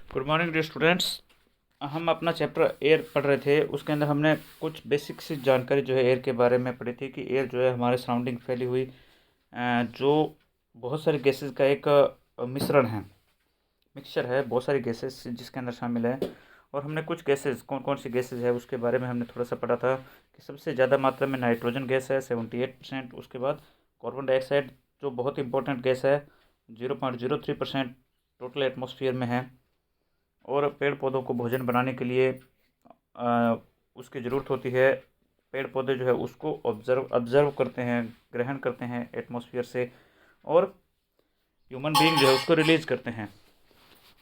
Good morning dear students. हम अपना chapter air पढ़ रहे थे। उसके अंदर हमने कुछ बेसिक सी जानकारी जो है एयर के बारे में पढ़ी थी कि एयर जो है हमारे सराउंडिंग फैली हुई जो बहुत सारी गैसेस का एक मिश्रण है, मिक्सचर है, बहुत सारी गैसेस जिसके अंदर शामिल है। और हमने कुछ गैसेस, कौन कौन सी गैसेस है उसके बारे में हमने थोड़ा सा पढ़ा था कि सबसे ज़्यादा मात्रा में नाइट्रोजन गैस है 78%। उसके बाद कार्बन डाइऑक्साइड जो बहुत इंपॉर्टेंट गैस है 0.03% टोटल एटमॉस्फेयर में है। और पेड़ पौधों को भोजन बनाने के लिए उसकी ज़रूरत होती है। पेड़ पौधे जो है उसको ऑब्ज़र्व करते हैं, ग्रहण करते हैं एटमॉस्फेयर से, और ह्यूमन बीइंग जो है उसको रिलीज़ करते हैं।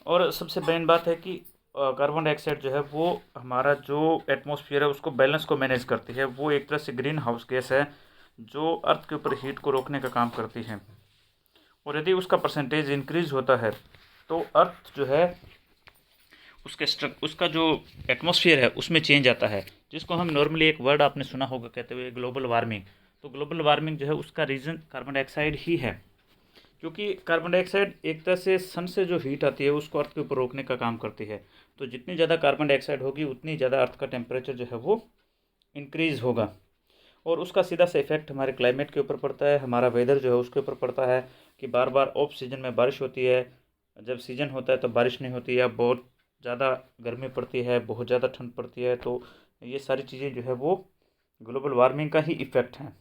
और सबसे मेन बात है कि कार्बन डाइऑक्साइड जो है वो हमारा जो एटमॉस्फेयर है उसको बैलेंस को मैनेज करती है। वो एक तरह से ग्रीन हाउस गैस है जो अर्थ के ऊपर हीट को रोकने का काम करती है। और यदि उसका परसेंटेज इंक्रीज होता है तो अर्थ जो है उसका जो एटमॉस्फेयर है उसमें चेंज आता है, जिसको हम नॉर्मली एक वर्ड आपने सुना होगा कहते हुए ग्लोबल वार्मिंग। तो ग्लोबल वार्मिंग जो है उसका रीज़न कार्बन डाइऑक्साइड ही है, क्योंकि कार्बन डाइऑक्साइड एक तरह से सन से जो हीट आती है उसको अर्थ के ऊपर रोकने का काम करती है। तो जितनी ज़्यादा कार्बन डाइऑक्साइड होगी उतनी ज़्यादा अर्थ का टेम्परेचर जो है वो इंक्रीज़ होगा। और उसका सीधा सा इफेक्ट हमारे क्लाइमेट के ऊपर पड़ता है, हमारा वेदर जो है उसके ऊपर पड़ता है कि बार बार ऑफ सीजन में बारिश होती है, जब सीजन होता है तो बारिश नहीं होती, या बहुत ज़्यादा गर्मी पड़ती है, बहुत ज़्यादा ठंड पड़ती है। तो ये सारी चीज़ें जो है वो ग्लोबल वार्मिंग का ही इफ़ेक्ट हैं।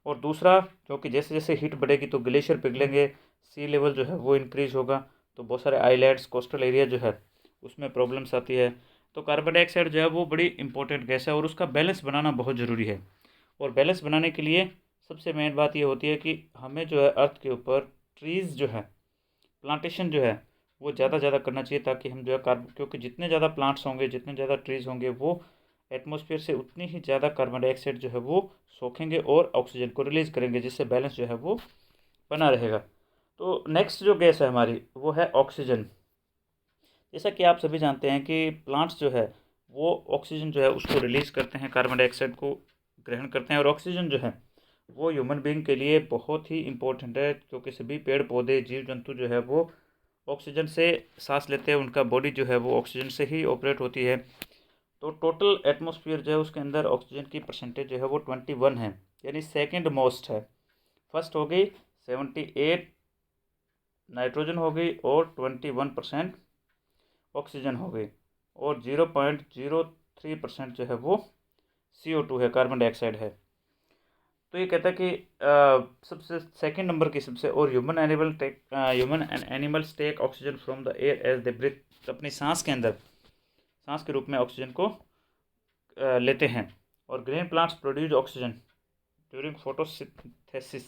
और दूसरा, क्योंकि जैसे जैसे हीट बढ़ेगी तो ग्लेशियर पिघलेंगे, सी लेवल जो है वो इंक्रीज़ होगा, तो बहुत सारे आइलैंड्स, कोस्टल एरिया जो है उसमें प्रॉब्लम्स आती है। तो कार्बन डाइऑक्साइड जो है वो बड़ी इंपॉर्टेंट गैस है और उसका बैलेंस बनाना बहुत ज़रूरी है। और बैलेंस बनाने के लिए सबसे मेन बात ये होती है कि हमें जो है अर्थ के ऊपर ट्रीज़ जो है, प्लांटेशन जो है वो ज़्यादा ज़्यादा करना चाहिए, ताकि हम जो है कार्बन, क्योंकि जितने ज़्यादा प्लांट्स होंगे, जितने ज़्यादा ट्रीज़ होंगे, वो एटमॉस्फेयर से उतनी ही ज़्यादा कार्बन डाइऑक्साइड जो है वो सोखेंगे और ऑक्सीजन को रिलीज़ करेंगे, जिससे बैलेंस जो है वो बना रहेगा। तो नेक्स्ट जो गैस है हमारी वो है ऑक्सीजन। जैसा कि आप सभी जानते हैं कि प्लांट्स जो है वो ऑक्सीजन जो है उसको रिलीज़ करते हैं, कार्बन डाइऑक्साइड को ग्रहण करते हैं। और ऑक्सीजन जो है वो ह्यूमन बीइंग के लिए बहुत ही इम्पोर्टेंट है, क्योंकि सभी पेड़ पौधे, जीव जंतु जो है वो ऑक्सीजन से सांस लेते हैं, उनका बॉडी जो है वो ऑक्सीजन से ही ऑपरेट होती है। तो टोटल एटमॉस्फेयर जो है उसके अंदर ऑक्सीजन की परसेंटेज जो है वो 21 है, यानी सेकेंड मोस्ट है। फर्स्ट हो गई 78, नाइट्रोजन हो गई, और 21% ऑक्सीजन हो गई, और 0.03% जो है वो CO2 है, कार्बन डाइऑक्साइड है। तो ये कहता है कि सबसे सेकंड नंबर की सबसे, और human and animals take oxygen from the air as they breathe. अपनी सांस के अंदर, सांस के रूप में ऑक्सीजन को लेते हैं। और green plants produce oxygen during photosynthesis,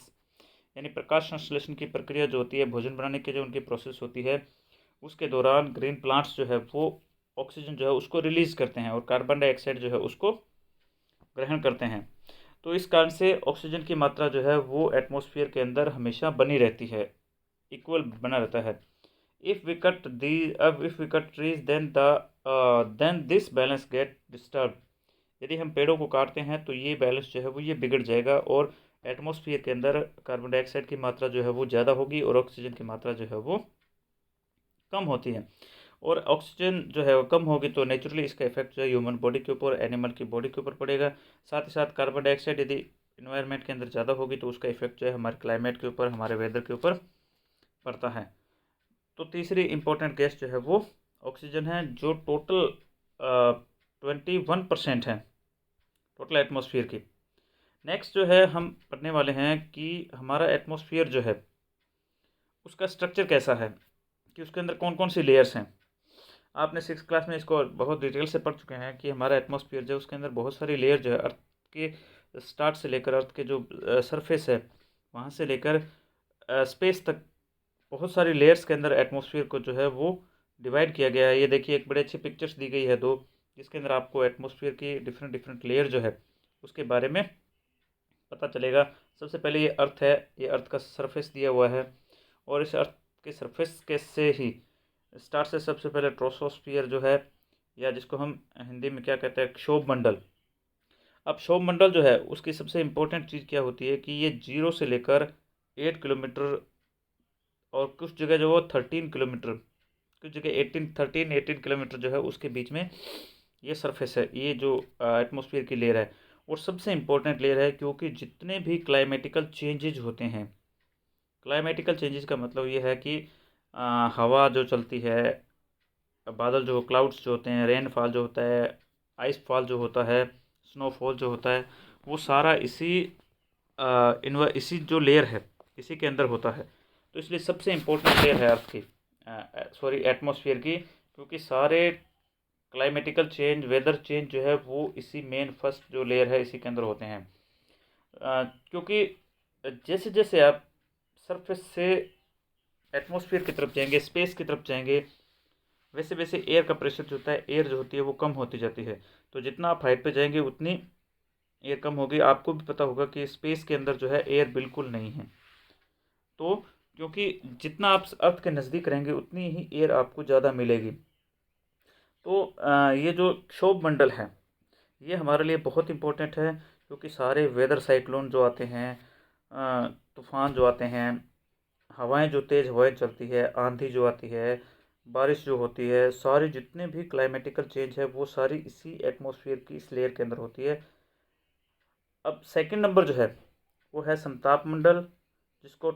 यानी प्रकाश संश्लेषण की प्रक्रिया जो होती है, भोजन बनाने की जो उनकी प्रोसेस होती है, उसके दौरान ग्रीन प्लांट्स जो है वो ऑक्सीजन जो है उसको रिलीज़ करते हैं, और कार्बन डाइऑक्साइड जो है उसको ग्रहण करते हैं। तो इस कारण से ऑक्सीजन की मात्रा जो है वो एटमॉस्फेयर के अंदर हमेशा बनी रहती है, इक्वल बना रहता है। If we cut trees then this balance get disturb. यदि हम पेड़ों को काटते हैं तो ये बैलेंस जो है वो ये बिगड़ जाएगा, और एटमॉस्फेयर के अंदर कार्बन डाइऑक्साइड की मात्रा जो है वो ज़्यादा होगी और ऑक्सीजन की मात्रा जो है वो कम होती है। और ऑक्सीजन जो है वो कम होगी तो नेचुरली इसका इफेक्ट जो है ह्यूमन बॉडी के ऊपर, एनिमल की बॉडी के ऊपर पड़ेगा। साथ ही साथ कार्बन डाइऑक्साइड यदि इन्वायरमेंट के अंदर ज़्यादा होगी तो उसका इफेक्ट जो है हमारे क्लाइमेट के ऊपर, हमारे वेदर के ऊपर पड़ता है। तो तीसरी इंपॉर्टेंट गैस जो है वो ऑक्सीजन है, जो टोटल 21% है टोटल एटमॉस्फेयर की। नेक्स्ट जो है हम पढ़ने वाले हैं कि हमारा एटमॉस्फेयर जो है उसका स्ट्रक्चर कैसा है, कि उसके अंदर कौन कौन सी लेयर्स हैं। आपने 6 क्लास में इसको बहुत डिटेल से पढ़ चुके हैं कि हमारा एटमॉस्फेयर जो है उसके अंदर बहुत सारी लेयर जो है, अर्थ के स्टार्ट से लेकर, अर्थ के जो सरफेस है वहाँ से लेकर स्पेस तक बहुत सारी लेयर्स के अंदर एटमॉस्फेयर को जो है वो डिवाइड किया गया है। ये देखिए एक बड़े अच्छी पिक्चर्स दी गई है दो, जिसके अंदर आपको एटमॉस्फेयर की डिफरेंट डिफरेंट लेयर जो है उसके बारे में पता चलेगा। सबसे पहले ये अर्थ है, ये अर्थ का सरफेस दिया हुआ है, और इस अर्थ के सरफेस के से ही स्टार्ट से सबसे पहले ट्रोसोस्फियर जो है, या जिसको हम हिंदी में क्या कहते हैं, क्षोभ मंडल। अब क्षोभ मंडल जो है उसकी सबसे इम्पोर्टेंट चीज़ क्या होती है कि ये 0 से लेकर 8 किलोमीटर, और कुछ जगह जो वो 13 किलोमीटर कुछ जगह 18 किलोमीटर जो है उसके बीच में ये सरफेस है, ये जो एटमॉस्फेयर की लेयर है। और सबसे इम्पोर्टेंट लेयर है, क्योंकि जितने भी क्लाइमेटिकल चेंजेज होते हैं, क्लाइमेटिकल चेंजेस का मतलब ये है कि हवा जो चलती है, बादल जो क्लाउड्स जो होते हैं, रेनफॉल जो होता है, आइस फॉल जो होता है, स्नोफॉल जो होता है, वो सारा इसी जो लेयर है इसी के अंदर होता है। तो इसलिए सबसे इम्पोर्टेंट लेयर है अर्थ की, सॉरी एटमॉस्फेयर की, क्योंकि सारे क्लाइमेटिकल चेंज, वेदर चेंज जो है वो इसी मेन फर्स्ट जो लेयर है इसी के अंदर होते हैं। क्योंकि जैसे जैसे आप सरफेस से एटमॉस्फेयर की तरफ जाएंगे, स्पेस की तरफ जाएंगे, वैसे वैसे एयर का प्रेशर जो होता है, एयर जो होती है वो कम होती जाती है। तो जितना आप हाइट पे जाएंगे उतनी एयर कम होगी। आपको भी पता होगा कि स्पेस के अंदर जो है एयर बिल्कुल नहीं है। तो क्योंकि जितना आप अर्थ के नज़दीक रहेंगे उतनी ही एयर आपको ज़्यादा मिलेगी। तो ये जो क्षोभ मंडल है ये हमारे लिए बहुत इम्पोर्टेंट है, क्योंकि सारे वेदर साइक्लोन जो आते हैं, तूफ़ान जो आते हैं, हवाएं जो तेज़ हवाएं चलती है, आंधी जो आती है, बारिश जो होती है, सारी जितने भी क्लाइमेटिकल चेंज है वो सारी इसी एटमॉस्फेयर की इस लेयर के अंदर होती है। अब सेकंड नंबर जो है वो है समताप मंडल, जिसको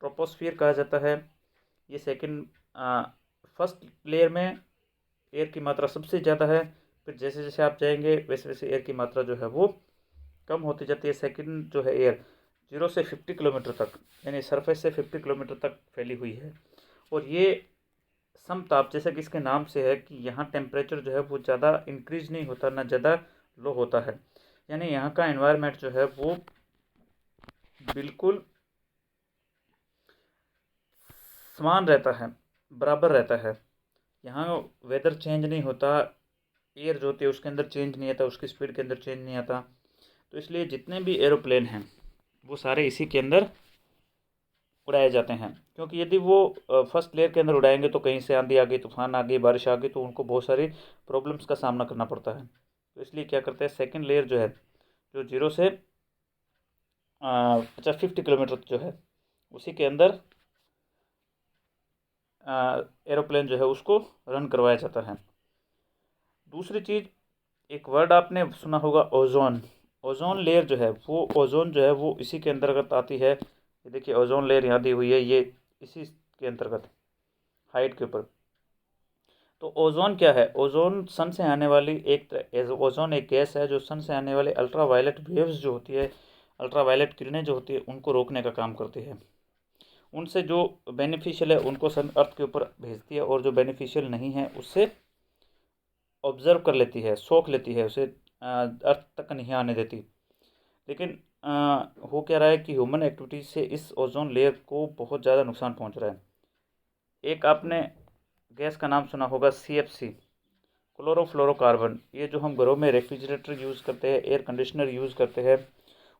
ट्रोपोस्फियर कहा जाता है। ये सेकंड, फर्स्ट लेयर में एयर की मात्रा सबसे ज़्यादा है, फिर जैसे जैसे आप जाएंगे वैसे वैसे एयर की मात्रा जो है वो कम होती जाती है। सेकंड जो है एयर 0 से 50 किलोमीटर तक, यानी सरफेस से 50 किलोमीटर तक फैली हुई है। और ये समताप, जैसा कि इसके नाम से है कि यहाँ टेम्परेचर जो है वो ज़्यादा इंक्रीज नहीं होता, ना ज़्यादा लो होता है, यानी यहाँ का एनवायरनमेंट जो है वो बिल्कुल समान रहता है, बराबर रहता है। यहाँ वेदर चेंज नहीं होता, एयर जो होती है उसके अंदर चेंज नहीं आता, उसकी स्पीड के अंदर चेंज नहीं आता। तो इसलिए जितने भी एरोप्लेन हैं वो सारे इसी के अंदर उड़ाए जाते हैं। क्योंकि यदि वो फर्स्ट लेयर के अंदर उड़ाएंगे तो कहीं से आंधी आ गई, तूफान आ गई, बारिश आ गई, तो उनको बहुत सारी प्रॉब्लम्स का सामना करना पड़ता है। तो इसलिए क्या करते हैं, सेकंड लेयर जो है, जो 0 से 50 किलोमीटर जो है उसी के अंदर एरोप्लेन जो है उसको रन करवाया जाता है। दूसरी चीज़, एक वर्ड आपने सुना होगा, ओजोन। ओजोन लेयर जो है वो, ओजोन जो है वो इसी के अंतर्गत आती है। ये देखिए ओजोन लेयर यहाँ दी हुई है, ये इसी के अंतर्गत हाइट के ऊपर। तो ओजोन क्या है, ओजोन सन से आने वाली ओजोन एक गैस है जो सन से आने वाले अल्ट्रा वायलेट वेव्स जो होती है, अल्ट्रा वायलेट किरणें जो होती है उनको रोकने का काम करती है। उनसे जो बेनिफिशियल है उनको सन अर्थ के ऊपर भेजती है, और जो बेनिफिशियल नहीं है उससे ऑब्जर्व कर लेती है, सोख लेती है, उसे अर्थ तक नहीं आने देती। लेकिन हो क्या रहा है कि ह्यूमन एक्टिविटीज से इस ओजोन लेयर को बहुत ज़्यादा नुकसान पहुंच रहा है। एक आपने गैस का नाम सुना होगा, CFC, क्लोरोफ्लोरोकार्बन। ये जो हम घरों में रेफ्रिजरेटर यूज़ करते हैं, एयर कंडीशनर यूज़ करते हैं,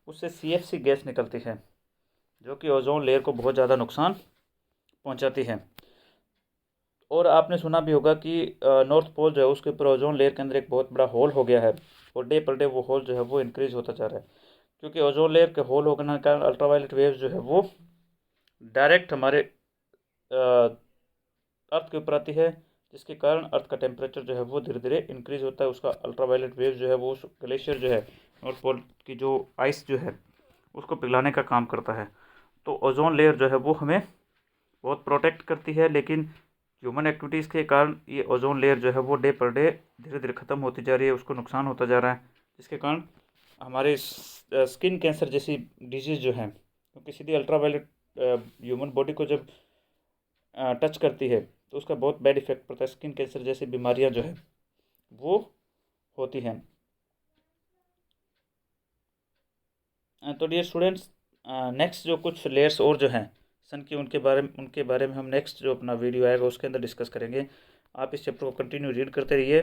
उससे CFC गैस निकलती है, जो कि ओजोन लेयर को बहुत ज़्यादा नुकसान पहुंचाती है। और आपने सुना भी होगा कि नॉर्थ पोल जो है उसके ऊपर ओजोन लेयर के अंदर एक बहुत बड़ा होल हो गया है, और डे पर डे वो होल जो है वो इंक्रीज होता जा रहा है। क्योंकि ओजोन लेयर के होल होने के कारण अल्ट्रावायलेट वेव्स जो है वो डायरेक्ट हमारे अर्थ के ऊपर आती है, जिसके कारण अर्थ का टेम्परेचर जो है वो धीरे धीरे इंक्रीज होता है। उसका अल्ट्रावायलेट वेव जो है वो उस ग्लेशियर जो है, नॉर्थ पोल की जो आइस जो है उसको पिघलाने का काम करता है। तो ओजोन लेयर जो है वो हमें बहुत प्रोटेक्ट करती है, लेकिन ह्यूमन एक्टिविटीज़ के कारण ये ओजोन लेयर जो है वो डे पर डे धीरे धीरे ख़त्म होती जा रही है, उसको नुकसान होता जा रहा है, जिसके कारण हमारे स्किन कैंसर जैसी डिजीज़ जो है, क्योंकि सीधी अल्ट्रावायलेट ह्यूमन बॉडी को जब टच करती है तो उसका बहुत बैड इफेक्ट पड़ता है। स्किन कैंसर जैसी बीमारियां जो है वो होती हैं। तो डियर स्टूडेंट्स, नेक्स्ट जो कुछ लेयर्स और जो हैं सन की, उनके बारे में हम नेक्स्ट जो अपना वीडियो आएगा उसके अंदर डिस्कस करेंगे। आप इस चैप्टर को कंटिन्यू रीड करते रहिए।